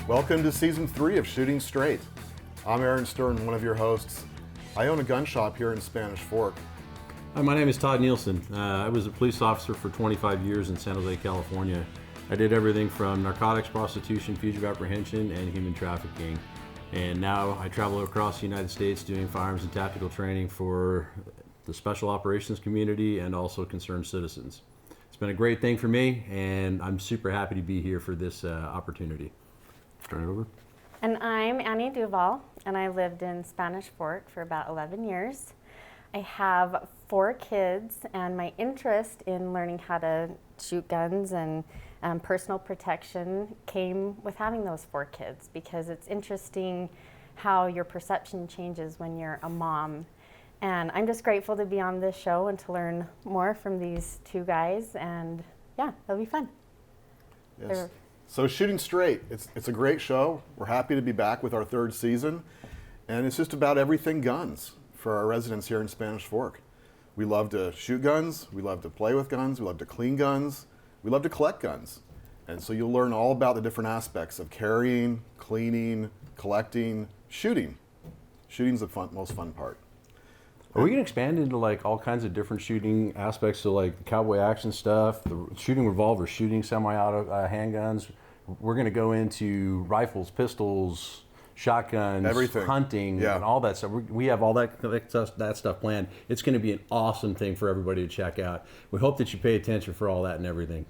Welcome to Season 3 of Shooting Straight. I'm Aaron Stern, one of your hosts. I own a gun shop here in Spanish Fork. Hi, my name is Todd Nielsen. I was a police officer for 25 years in San Jose, California. I did everything from narcotics, prostitution, fugitive apprehension, and human trafficking. And now I travel across the United States doing firearms and tactical training for the special operations community and also concerned citizens. It's been a great thing for me, and I'm super happy to be here for this opportunity. Turn it over. And I'm Annie Duvall, and I lived in Spanish Fork for about 11 years. I have 4 kids, and my interest in learning how to shoot guns and personal protection came with having those 4 kids, because it's interesting how your perception changes when you're a mom. And I'm just grateful to be on this show and to learn more from these 2 guys, and yeah, it'll be fun. Yes. So Shooting Straight, it's a great show. We're happy to be back with our 3rd season, and it's just about everything guns for our residents here in Spanish Fork. We love to shoot guns, we love to play with guns, we love to clean guns, we love to collect guns. And so you'll learn all about the different aspects of carrying, cleaning, collecting, shooting. Shooting's the most fun part. Are we going to expand into like all kinds of different shooting aspects, so like the cowboy action stuff, the shooting revolvers, shooting semi-auto handguns? We're going to go into rifles, pistols, shotguns, everything, hunting, and all that stuff. We have all that stuff planned. It's going to be an awesome thing for everybody to check out. We hope that you pay attention for all that and everything.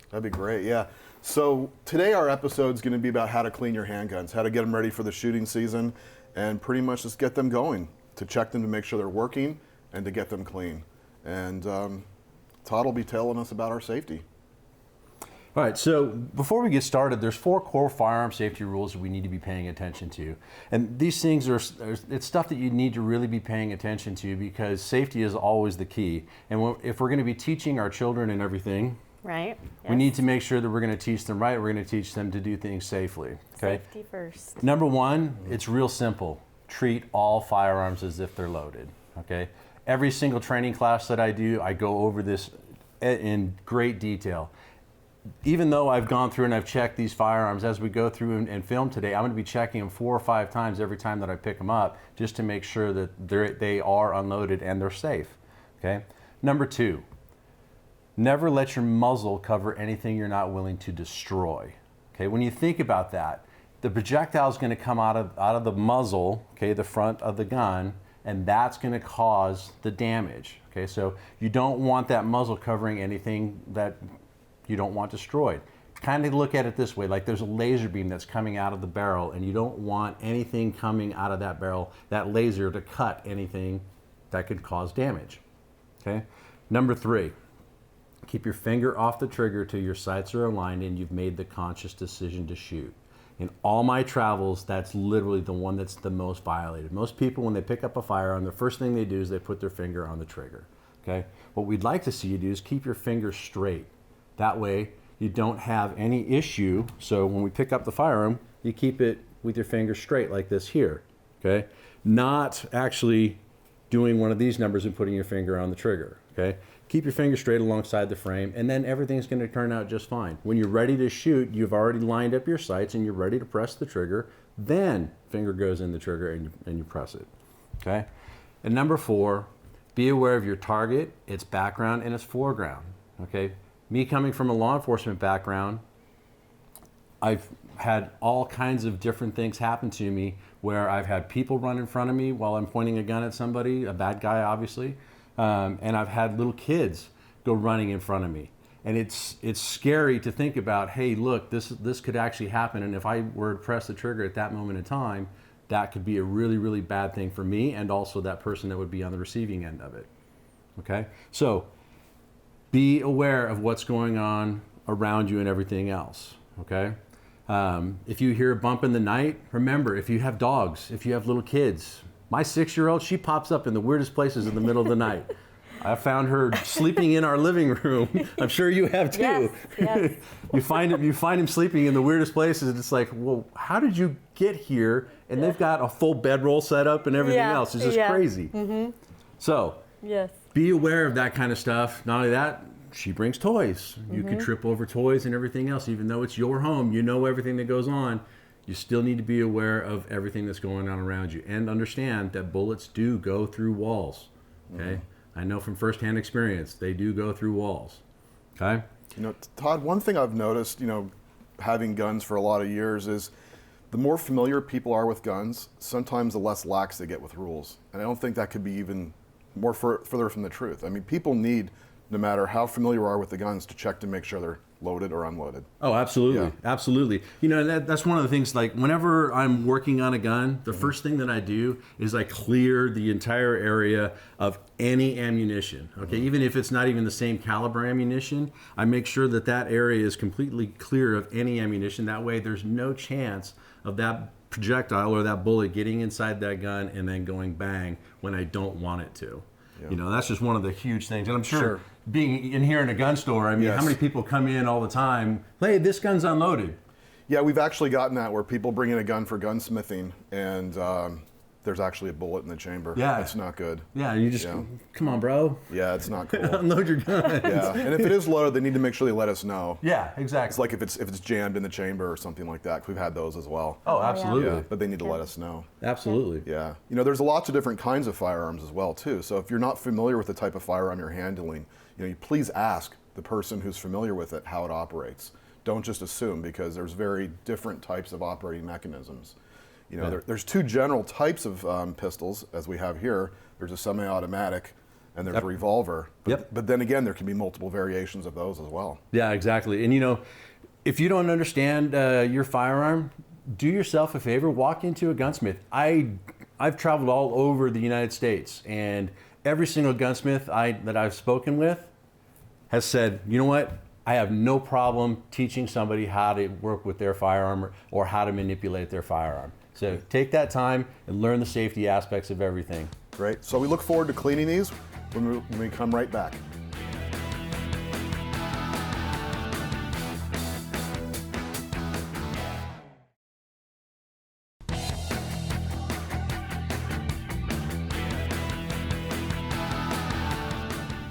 That'd be great, yeah. So today our episode is going to be about how to clean your handguns, how to get them ready for the shooting season, and pretty much just get them going, to check them to make sure they're working and to get them clean. And Todd will be telling us about our safety. All right, so before we get started, there's 4 core firearm safety rules that we need to be paying attention to. And these things it's stuff that you need to really be paying attention to, because safety is always the key. And if we're going to be teaching our children and everything, right? We need to make sure that we're going to teach them right. We're going to teach them to do things safely. Okay? Safety first. Number 1, it's real simple. Treat all firearms as if they're loaded. Okay? Every single training class that I do, I go over this in great detail. Even though I've gone through and I've checked these firearms as we go through and film today, I'm going to be checking them 4 or 5 times every time that I pick them up, just to make sure that they are unloaded and they're safe. Okay? Number 2, never let your muzzle cover anything you're not willing to destroy. Okay? When you think about that, the projectile is going to come out of the muzzle, okay, the front of the gun, and that's going to cause the damage. Okay? So you don't want that muzzle covering anything that you don't want destroyed. Kind of look at it this way, like there's a laser beam that's coming out of the barrel, and you don't want anything coming out of that barrel, that laser, to cut anything that could cause damage. Okay? Number 3, keep your finger off the trigger till your sights are aligned and you've made the conscious decision to shoot. In all my travels, that's literally the one that's the most violated. Most people, when they pick up a firearm, the first thing they do is they put their finger on the trigger. Okay? What we'd like to see you do is keep your finger straight. That way, you don't have any issue. So when we pick up the firearm, you keep it with your finger straight like this here. Okay? Not actually doing one of these numbers and putting your finger on the trigger. Okay? Keep your finger straight alongside the frame, and then everything's going to turn out just fine. When you're ready to shoot, you've already lined up your sights and you're ready to press the trigger. Then finger goes in the trigger and you press it. Okay? And number 4, be aware of your target, its background, and its foreground. Okay? Me coming from a law enforcement background, I've had all kinds of different things happen to me where I've had people run in front of me while I'm pointing a gun at somebody, a bad guy obviously, and I've had little kids go running in front of me. And it's scary to think about, hey, look, this could actually happen, and if I were to press the trigger at that moment in time, that could be a really, really bad thing for me and also that person that would be on the receiving end of it. Okay? So be aware of what's going on around you and everything else. Okay? If you hear a bump in the night, remember, if you have dogs, if you have little kids, my 6-year-old, she pops up in the weirdest places in the middle of the night. I found her sleeping in our living room. I'm sure you have too. Yes, yes. You find him sleeping in the weirdest places, and it's like, well, how did you get here? And they've got a full bedroll set up and everything else. It's just crazy. Mm-hmm. So be aware of that kind of stuff. Not only that, she brings toys. You could trip over toys and everything else. Even though it's your home, you know everything that goes on. you still need to be aware of everything that's going on around you and understand that bullets do go through walls. Okay, I know from firsthand experience they do go through walls. Okay. You know, Todd, one thing I've noticed, you know, having guns for a lot of years is the more familiar people are with guns, sometimes the less lax they get with rules. And I don't think that could be even more further from the truth. I mean, people need, no matter how familiar you are with the guns, to check to make sure they're loaded or unloaded. Oh, absolutely. Yeah. Absolutely. You know, that's one of the things, like whenever I'm working on a gun, the first thing that I do is I clear the entire area of any ammunition. Okay, even if it's not even the same caliber ammunition, I make sure that that area is completely clear of any ammunition. That way there's no chance of that projectile or that bullet getting inside that gun and then going bang when I don't want it to. Yeah. You know, that's just one of the huge things. And I'm sure. Being in here in a gun store, I mean, how many people come in all the time, hey, this gun's unloaded? Yeah, we've actually gotten that where people bring in a gun for gunsmithing and there's actually a bullet in the chamber. Yeah. It's not good. Yeah, and you just, come on, bro. Yeah, it's not cool. Unload your gun. Yeah, and if it is loaded, they need to make sure they let us know. Yeah, exactly. It's like if it's jammed in the chamber or something like that. We've had those as well. Oh, absolutely. Yeah, but they need to let us know. Absolutely. Yeah. You know, there's lots of different kinds of firearms as well, too. So if you're not familiar with the type of firearm you're handling, you know, you please ask the person who's familiar with it how it operates. Don't just assume, because there's very different types of operating mechanisms. You know, there's two general types of pistols, as we have here. There's a semi-automatic and there's a revolver. But then again, there can be multiple variations of those as well. Yeah, exactly. And you know, if you don't understand your firearm, do yourself a favor, walk into a gunsmith. I've traveled all over the United States, and every single gunsmith that I've spoken with has said, you know what? I have no problem teaching somebody how to work with their firearm or how to manipulate their firearm. So take that time and learn the safety aspects of everything. Great. So we look forward to cleaning these when we come right back.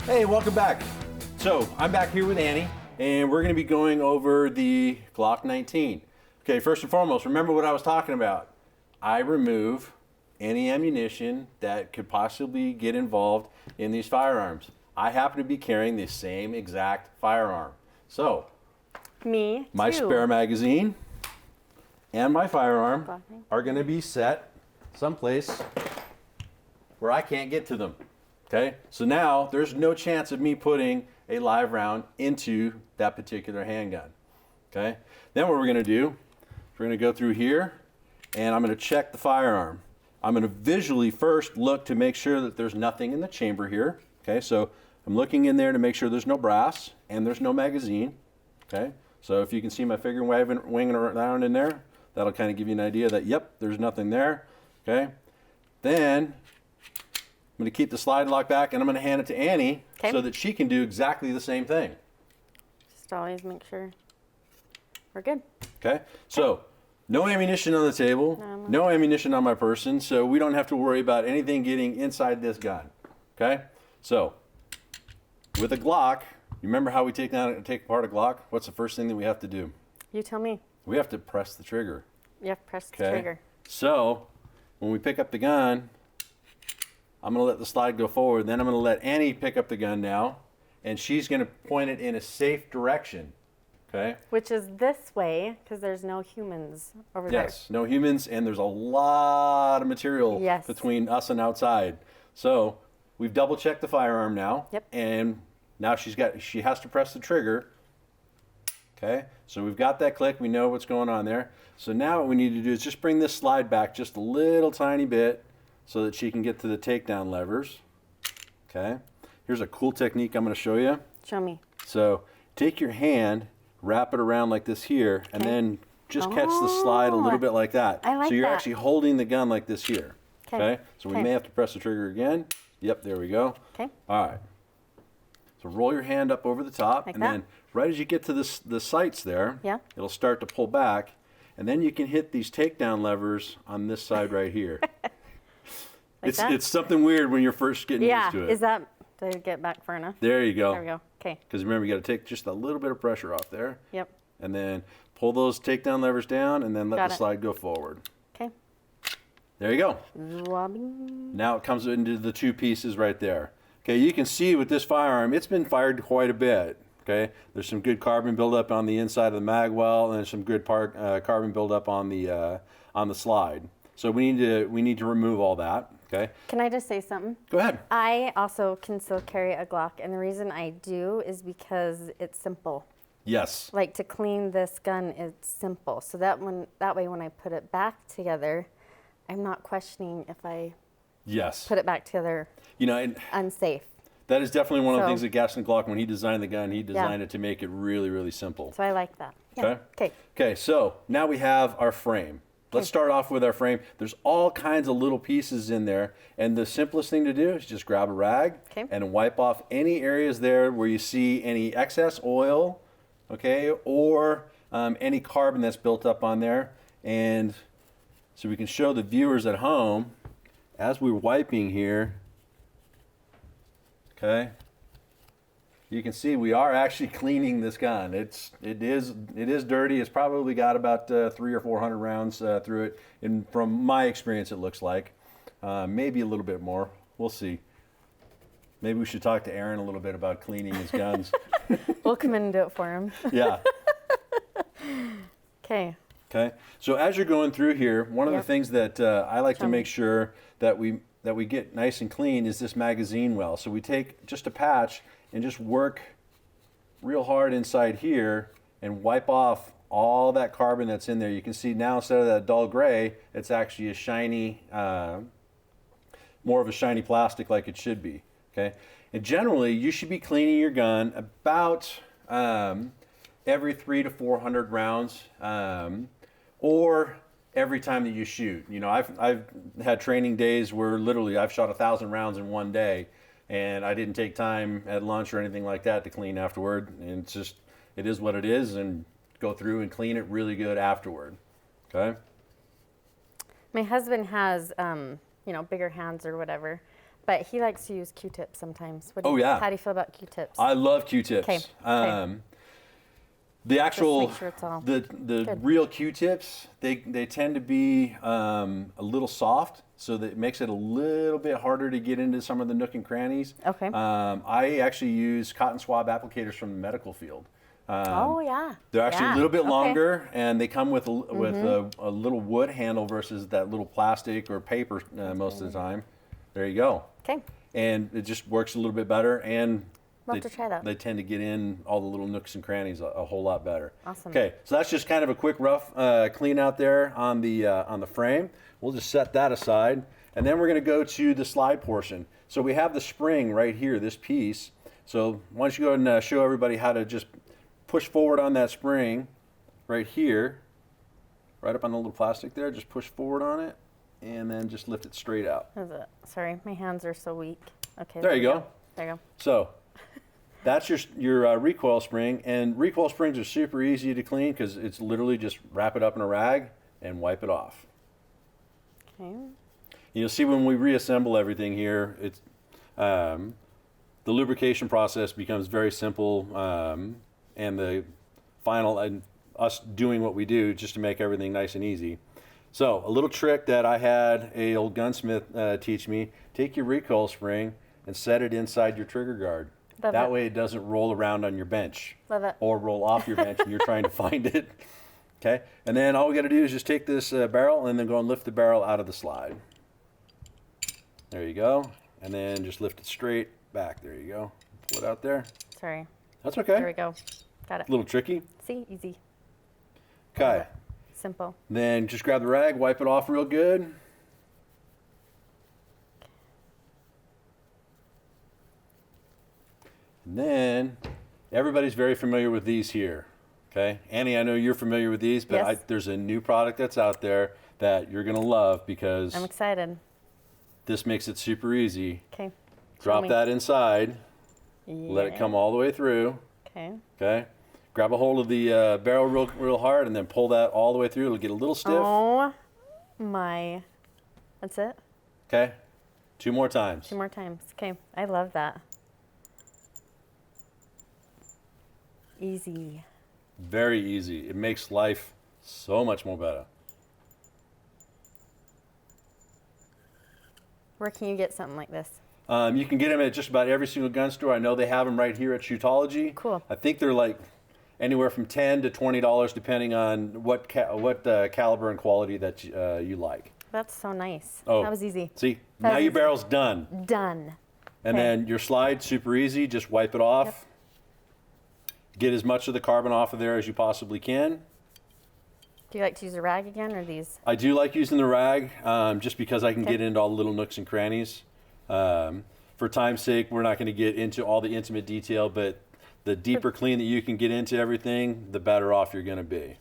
Hey, welcome back. So I'm back here with Annie, and we're going to be going over the Glock 19. Okay, first and foremost, remember what I was talking about. I remove any ammunition that could possibly get involved in these firearms. I happen to be carrying the same exact firearm. So, my spare magazine and my firearm are going to be set someplace where I can't get to them. Okay, so now there's no chance of me putting a live round into that particular handgun. Okay, then what we're going to do, we're going to go through here and I'm going to check the firearm. I'm going to visually first look to make sure that there's nothing in the chamber here. Okay, so I'm looking in there to make sure there's no brass and there's no magazine. Okay, so if you can see my finger winging around in there, that'll kind of give you an idea that, yep, there's nothing there. Okay, then I'm going to keep the slide lock back and I'm going to hand it to Annie so that she can do exactly the same thing. Just always make sure we're good. Okay, so no ammunition on the table, no ammunition on my person, so we don't have to worry about anything getting inside this gun. Okay, so with a Glock, you remember how we take apart a Glock? What's the first thing that we have to do? You tell me. We have to press the trigger. You have to press the trigger. So when we pick up the gun, I'm going to let the slide go forward. Then I'm going to let Annie pick up the gun now, and she's going to point it in a safe direction. Okay? Which is this way, because there's no humans over there. Yes, no humans, and there's a lot of material between us and outside. So we've double-checked the firearm now, and now she has to press the trigger. Okay? So we've got that click. We know what's going on there. So now what we need to do is just bring this slide back just a little tiny bit, so that she can get to the takedown levers. Okay, here's a cool technique I'm going to show you. Show me. So take your hand, wrap it around like this here, and then just catch the slide a little bit like that. I like so you're that. actually holding the gun like this here. Okay, so we may have to press the trigger again. Yep, there we go. Okay. All right. So roll your hand up over the top, like and then right as you get to the sights there, it'll start to pull back, and then you can hit these takedown levers on this side right here. It's something weird when you're first getting used to it. Is that, did I get back far enough? There you go. There we go. Okay. Because remember, you got to take just a little bit of pressure off there. Yep. And then pull those takedown levers down and then let Got the it. slide go forward. Okay. There you go. Zwobbing. Now it comes into the two pieces right there. Okay, you can see with this firearm, it's been fired quite a bit. Okay, there's some good carbon buildup on the inside of the mag well, and there's some good carbon buildup on the slide. So we need to remove all that. Okay. Can I just say something? Go ahead. I also can still carry a Glock, and the reason I do is because it's simple. Yes. Like to clean this gun, it's simple. So that way when I put it back together, I'm not questioning if I Yes. put it back together You know, and unsafe. that is definitely one of the So- things that Gaston Glock, when he designed the gun, he designed it to make it really, really simple. So I like that. Okay. Okay. Okay, so now we have our frame. Let's start off with our frame. There's all kinds of little pieces in there, and the simplest thing to do is just grab a rag and wipe off any areas there where you see any excess oil, okay, or any carbon that's built up on there. And so we can show the viewers at home as we're wiping here, okay, you can see we are actually cleaning this gun. It is dirty. It's probably got about 300 or 400 rounds through it. And from my experience, it looks like maybe a little bit more. We'll see. Maybe we should talk to Aaron a little bit about cleaning his guns. We'll come in and do it for him. Yeah. Okay. Okay. So as you're going through here, one of the things that I like to make sure that we get nice and clean is this magazine well. So we take just a patch and just work real hard inside here and wipe off all that carbon that's in there. You can see now instead of that dull gray, it's actually a shiny, more of a shiny plastic like it should be. Okay, and generally you should be cleaning your gun about every 300 to 400 rounds, or every time that you shoot. You know, I've had training days where literally I've shot 1,000 rounds in one day, and I didn't take time at lunch or anything like that to clean afterward. And it's just, it is what it is, and go through and clean it really good afterward. Okay. My husband has, bigger hands or whatever, but he likes to use Q-tips sometimes. How do you feel about Q-tips? I love Q-tips. Okay. The actual, make sure it's all the real Q-tips, they tend to be a little soft, so that it makes it a little bit harder to get into some of the nook and crannies. Okay. I actually use cotton swab applicators from the medical field. They're actually a little bit longer, and they come with a little wood handle versus that little plastic or paper most of the time. There you go. Okay. And it just works a little bit better, and We'll have to try that. they tend to get in all the little nooks and crannies a whole lot better. Awesome. Okay, so that's just kind of a quick rough clean out there on the frame. We'll just set that aside, and then we're going to go to the slide portion. So we have the spring right here, this piece. So why don't you go ahead and show everybody how to just push forward on that spring right here, right up on the little plastic there. Just push forward on it, and then just lift it straight out. Sorry, my hands are so weak. Okay. There you go. There you go. So that's your recoil spring, and recoil springs are super easy to clean because it's literally just wrap it up in a rag and wipe it off. Okay. You'll see when we reassemble everything here, it's the lubrication process becomes very simple, and the final and us doing what we do just to make everything nice and easy. So a little trick that I had a old gunsmith teach me: take your recoil spring and set it inside your trigger guard. That way it doesn't roll around on your bench. Love it. Or roll off your bench when you're trying to find it. Okay, and then all we got to do is just take this barrel and then go and lift the barrel out of the slide. There you go, and then just lift it straight back. There you go. Pull it out there. Sorry. That's okay. There we go. Got it. A little tricky. See, easy. Okay. Simple. Then just grab the rag, wipe it off real good. And then everybody's very familiar with these here. Okay, Annie, I know you're familiar with these, but Yes. there's a new product that's out there that you're gonna love because I'm excited. this makes it super easy. Okay. Drop me. that inside, let it Yeah. come all the way through. Okay. Okay, grab a hold of the barrel real hard, and then pull that all the way through. It'll get a little stiff. Oh my. That's it? Okay, 2 more times. 2 more times. Okay. I love that. Easy. Very easy. It makes life so much more better. Where can you get something like this? You can get them at just about every single gun store. I know they have them right here at Shootology. Cool. I think they're like anywhere from $10 to $20 depending on what caliber and quality that you like. That's so nice. Oh, that was easy. See, That now was your easy. barrel's done. Done. And Okay. then your slide, super easy. Just wipe it off. Yep. Get as much of the carbon off of there as you possibly can. Do you like to use a rag again or these? I do like using the rag just because I can Okay. get into all the little nooks and crannies. For time's sake, we're not going to get into all the intimate detail, but the deeper clean that you can get into everything, the better off you're going to be.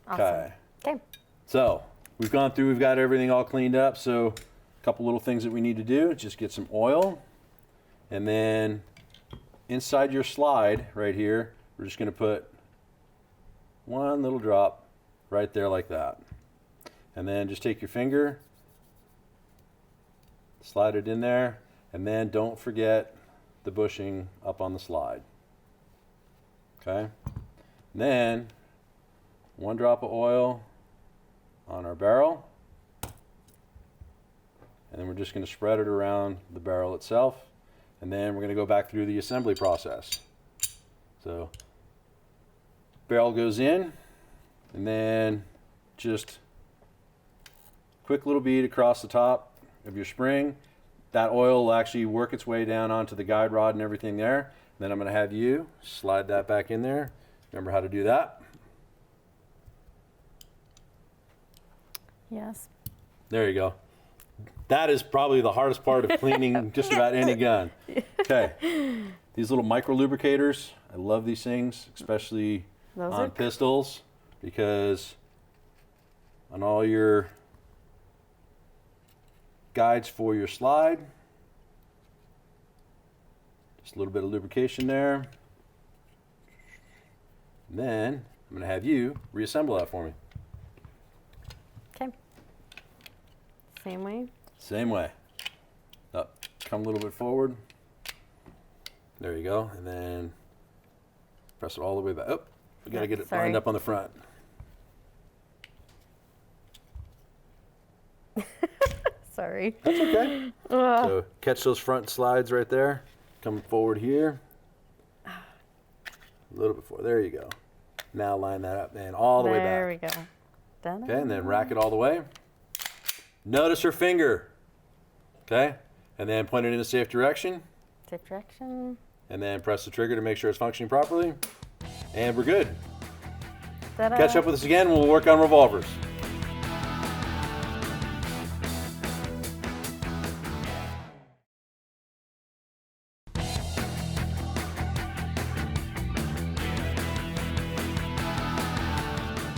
Awesome. Okay. Okay. So we've gone through, we've got everything all cleaned up. So a couple little things that we need to do, just get some oil. And then inside your slide right here, we're just going to put one little drop right there like that. And then just take your finger, slide it in there, and then don't forget the bushing up on the slide. Okay? And then one drop of oil on our barrel. And then we're just going to spread it around the barrel itself. And then we're going to go back through the assembly process. So barrel goes in, and then just quick little bead across the top of your spring. That oil will actually work its way down onto the guide rod and everything there. And then I'm going to have you slide that back in there. Remember how to do that? Yes. There you go. That is probably the hardest part of cleaning just about any gun. Okay. These little micro lubricators, I love these things, especially Those on are pistols, because on all your guides for your slide, just a little bit of lubrication there. And then I'm going to have you reassemble that for me. Okay. Same way. Same way. Up, come a little bit forward. There you go. And then press it all the way back. Oh, we got to get it Sorry. lined up on the front. Sorry. That's okay. So catch those front slides right there. Coming forward here. A little bit forward. There you go. Now line that up and all the way back. There we go. Done. Okay, and then rack it all the way. Notice her finger. Okay, and then point it in a safe direction. Safe direction. And then press the trigger to make sure it's functioning properly. And we're good. Ta-da. Catch up with us again. We'll work on revolvers.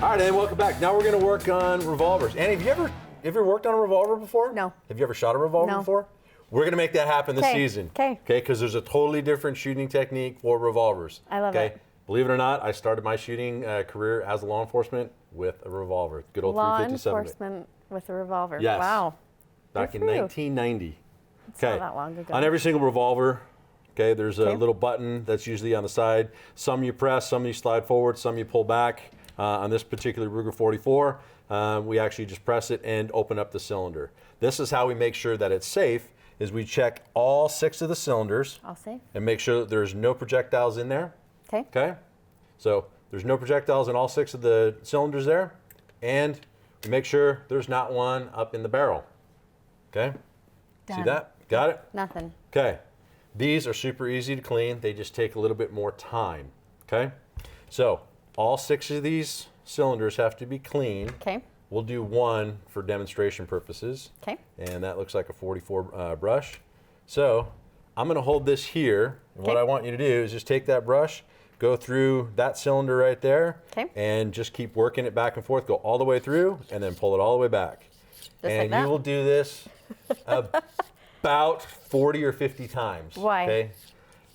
All right, and welcome back. Now we're going to work on revolvers. Annie, have you ever worked on a revolver before? No. Have you ever shot a revolver No. before? We're going to make that happen this 'Kay, season. 'kay. Okay, because there's a totally different shooting technique for revolvers. I love it. Believe it or not, I started my shooting career as a law enforcement with a revolver. Good old Law 357. enforcement with a revolver. Yes. Wow. Back Good in for you. 1990. It's not that long ago. On every single revolver, okay, there's a Okay. little button that's usually on the side. Some you press, some you slide forward, some you pull back. On this particular Ruger 44, we actually just press it and open up the cylinder. This is how we make sure that it's safe, is we check all 6 of the cylinders All safe. and make sure that there's no projectiles in there. Okay. Okay, so there's no projectiles in all 6 of the cylinders there, and we make sure there's not one up in the barrel. Okay, see Done. that? Got it? Nothing. Okay, these are super easy to clean. They just take a little bit more time. Okay, so all 6 of these cylinders have to be clean. Okay. We'll do one for demonstration purposes. Okay. And that looks like a 44 brush. So I'm going to hold this here. And what Okay. I want you to do is just take that brush, go through that cylinder right there, Okay. and just keep working it back and forth. Go all the way through, and then pull it all the way back. like and that? you will do this about 40 or 50 times. Why? Okay?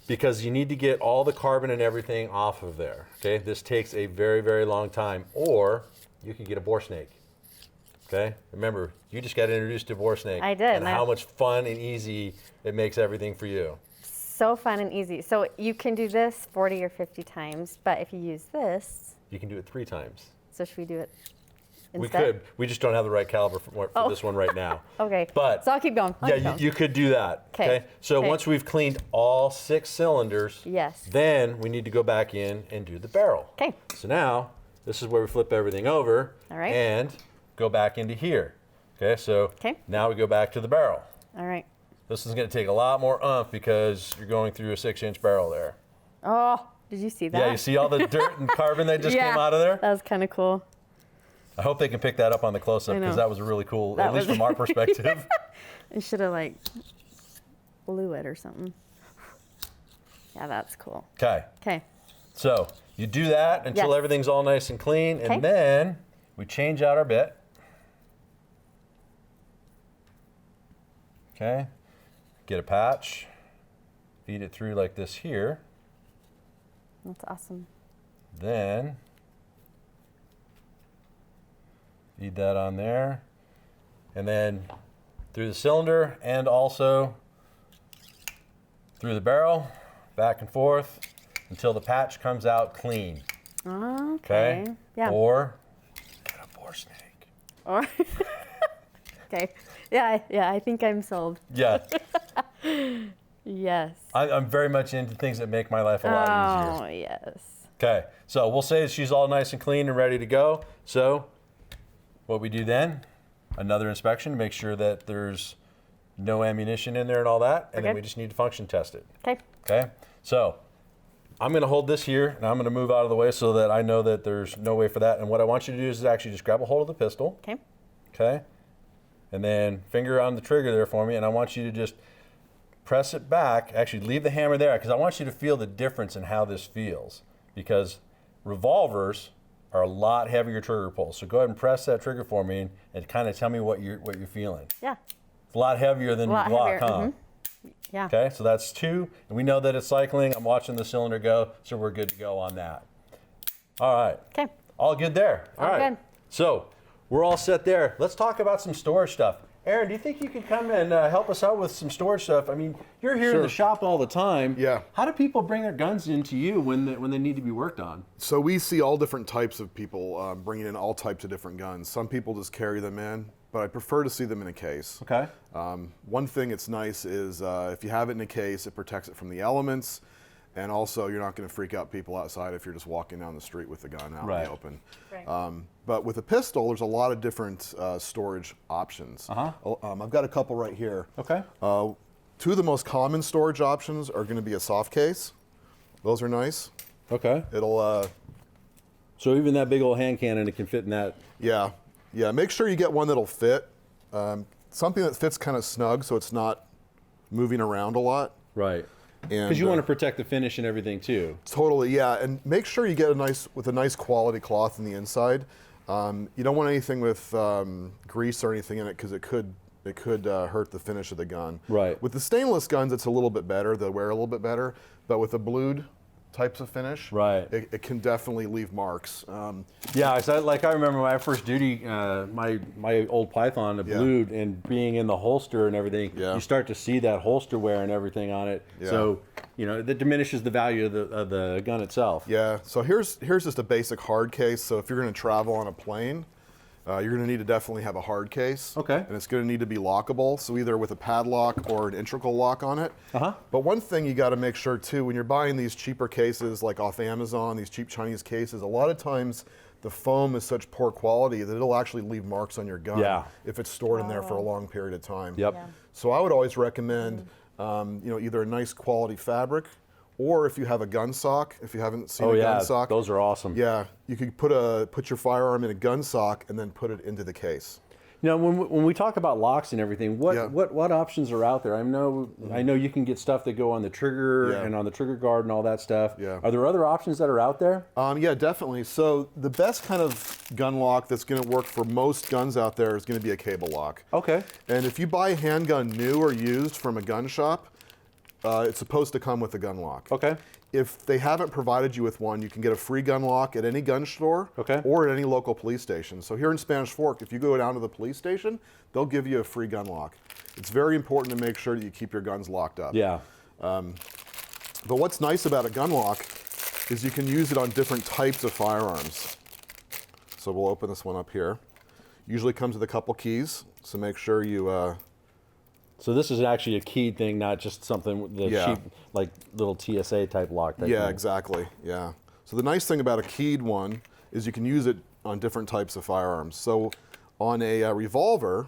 Because you need to get all the carbon and everything off of there. Okay, this takes a very, very long time. Or you can get a bore snake. Okay, remember, you just got introduced to bore snake. I did, And and how I- much fun and easy it makes everything for you. so fun and easy. So you can do this 40 or 50 times, but if you use this, You can do it 3 times. so should we do it We instead? could. We just don't have the right caliber for this one right now. Okay. But so I'll keep going. I'll keep yeah, going. you could do that. 'Kay. So Okay. once we've cleaned all 6 cylinders, Yes. then we need to go back in and do the barrel. Okay. So now this is where we flip everything over All right. and go back into here. Okay, so 'Kay. now we go back to the barrel. All right. This is going to take a lot more oomph because you're going through a 6-inch barrel there. Oh, did you see that? Yeah, you see all the dirt and carbon that just Yeah, came out of there? That was kind of cool. I hope they can pick that up on the close-up I know. because that was really cool, That at least was- from our perspective. I should have like blew it or something. Yeah, that's cool. Okay, Okay. so you do that until Yes. everything's all nice and clean, Okay. and then we change out our bit. Okay, get a patch, feed it through like this here, That's awesome. then feed that on there, and then through the cylinder and also through the barrel, back and forth until the patch comes out clean. Okay. Yeah. Or get a boar snake. Or okay. Yeah, I think I'm sold. Yeah, Yes. I'm very much into things that make my life a lot easier. Yes. Okay, so we'll say she's all nice and clean and ready to go. So what we do then, another inspection to make sure that there's no ammunition in there and all that, and then Okay. we just need to function test it. Okay. Okay, so I'm going to hold this here and I'm going to move out of the way so that I know that there's no way for that. And what I want you to do is actually just grab a hold of the pistol. Okay. Okay, and then finger on the trigger there for me, and I want you to just press it back. Actually, leave the hammer there because I want you to feel the difference in how this feels, because revolvers are a lot heavier trigger pull. So go ahead and press that trigger for me and kind of tell me what you're feeling. Yeah. It's a lot heavier than A lot Glock, heavier, huh? Yeah. Okay, so that's 2, and we know that it's cycling. I'm watching the cylinder go, so we're good to go on that. All right. Okay. All good there. All right. good. So we're all set there. Let's talk about some storage stuff. Aaron, do you think you could come and help us out with some storage stuff? I mean, you're here in Sure. the shop all the time. Yeah. How do people bring their guns into you when they need to be worked on? So we see all different types of people bringing in all types of different guns. Some people just carry them in, but I prefer to see them in a case. Okay. One thing that's nice is if you have it in a case, it protects it from the elements, and also you're not going to freak out people outside if you're just walking down the street with the gun out in Right. the open. Right. But with a pistol, there's a lot of different storage options. I've got a couple right here. Okay. 2 of the most common storage options are going to be a soft case. Those are nice. Okay. It'll, So even that big old hand cannon, it can fit in that. yeah. Make sure you get one that'll fit. Something that fits kind of snug, so it's not moving around a lot. Right. And Because you want to protect the finish and everything too. totally, yeah. And make sure you get a nice quality cloth in the inside. You don't want anything with grease or anything in it because it could hurt the finish of the gun. Right. With the stainless guns, it's a little bit better. They'll wear a little bit better. But with the blued types of finish, Right. it can definitely leave marks. Yeah, so I remember my first duty, my old Python, the Yeah. blued, and being in the holster and everything, Yeah. you start to see that holster wear and everything on it. Yeah. So, that diminishes the value of the gun itself. Yeah, so here's just a basic hard case. So if you're going to travel on a plane, you're going to need to definitely have a hard case. Okay. And it's going to need to be lockable, so either with a padlock or an integral lock on it. Uh-huh. But one thing you got to make sure too, when you're buying these cheaper cases like off Amazon, these cheap Chinese cases, a lot of times the foam is such poor quality that it'll actually leave marks on your gun Yeah. if it's stored in there for a long period of time. Yep. Yeah. So I would always recommend, either a nice quality fabric, or if you have a gun sock, if you haven't seen Oh a yeah, gun sock, those are awesome. yeah, you could put your firearm in a gun sock and then put it into the case. When we talk about locks and everything, Yeah. what options are out there? I know you can get stuff that go on the trigger Yeah. and on the trigger guard and all that stuff. Yeah. Are there other options that are out there? Yeah, definitely. So the best kind of gun lock that's going to work for most guns out there is going to be a cable lock. Okay. And if you buy a handgun new or used from a gun shop, it's supposed to come with a gun lock. Okay. If they haven't provided you with one, you can get a free gun lock at any gun store Okay. or at any local police station. So here in Spanish Fork, if you go down to the police station, they'll give you a free gun lock. It's very important to make sure that you keep your guns locked up. Yeah. But what's nice about a gun lock is you can use it on different types of firearms. So we'll open this one up here. Usually comes with a couple keys, so make sure you... So this is actually a keyed thing, not just something the Yeah. cheap, like little TSA type lock. Yeah, exactly. Yeah. So the nice thing about a keyed one is you can use it on different types of firearms. So on a revolver,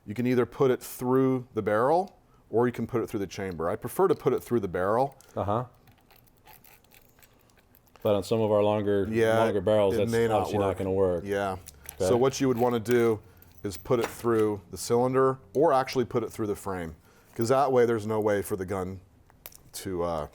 you can either put it through the barrel or you can put it through the chamber. I prefer to put it through the barrel. Uh-huh. But on some of our longer barrels, that's obviously not going to work. Yeah. Okay. So what you would want to do is put it through the cylinder or actually put it through the frame, because that way there's no way for the gun to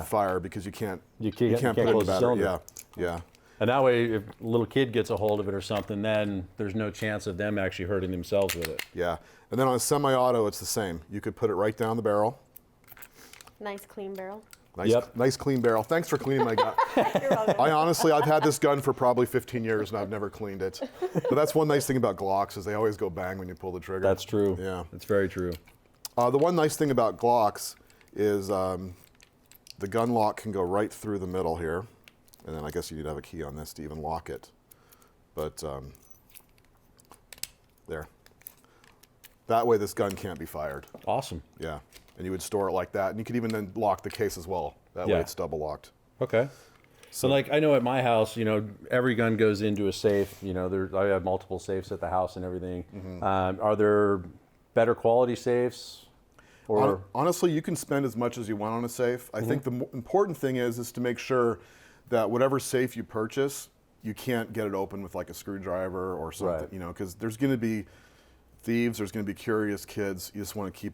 fire, because you can't put it in the battery. Yeah, yeah. And that way, if a little kid gets a hold of it or something, then there's no chance of them actually hurting themselves with it. Yeah. And then on a semi-auto, it's the same. You could put it right down the barrel. Nice clean barrel. Nice clean barrel. Thanks for cleaning my gun. You're welcome. I've had this gun for probably 15 years and I've never cleaned it. But that's one nice thing about Glocks is they always go bang when you pull the trigger. That's true. Yeah. That's very true. The one nice thing about Glocks is the gun lock can go right through the middle here. And then I guess you need to have a key on this to even lock it. But there. That way this gun can't be fired. Awesome. Yeah. And you would store it like that. And you could even then lock the case as well. That way it's double locked. Okay. So like I know at my house, every gun goes into a safe. I have multiple safes at the house and everything. Mm-hmm. Are there better quality safes? Or honestly, you can spend as much as you want on a safe. I think the important thing is to make sure that whatever safe you purchase, you can't get it open with like a screwdriver or something, Right. Because there's going to be thieves, there's going to be curious kids. You just want to keep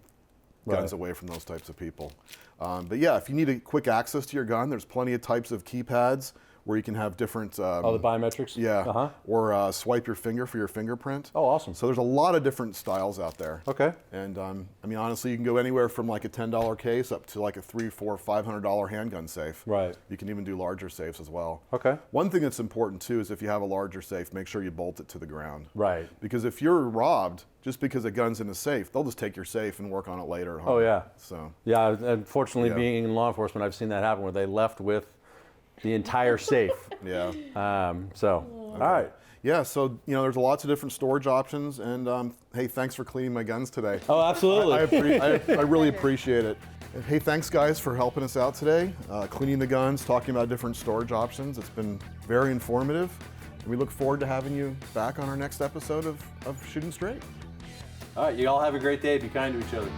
guns away from those types of people. But yeah, if you need a quick access to your gun, there's plenty of types of keypads where you can have different... the biometrics? Yeah, or swipe your finger for your fingerprint. Oh, awesome. So there's a lot of different styles out there. Okay. And honestly, you can go anywhere from like a $10 case up to like a $300, $400, $500 handgun safe. Right. You can even do larger safes as well. Okay. One thing that's important too is if you have a larger safe, make sure you bolt it to the ground. Right. Because if you're robbed, just because a gun's in a safe, they'll just take your safe and work on it later at home. Oh, yeah. So. Yeah, unfortunately, being in law enforcement, I've seen that happen where they left with the entire safe. Yeah. All right. Yeah, so there's lots of different storage options, and hey, thanks for cleaning my guns today. Oh, absolutely. I really appreciate it. And hey, thanks guys for helping us out today, cleaning the guns, talking about different storage options. It's been very informative, and we look forward to having you back on our next episode of Shootin' Straight. All right, you all have a great day. Be kind to each other.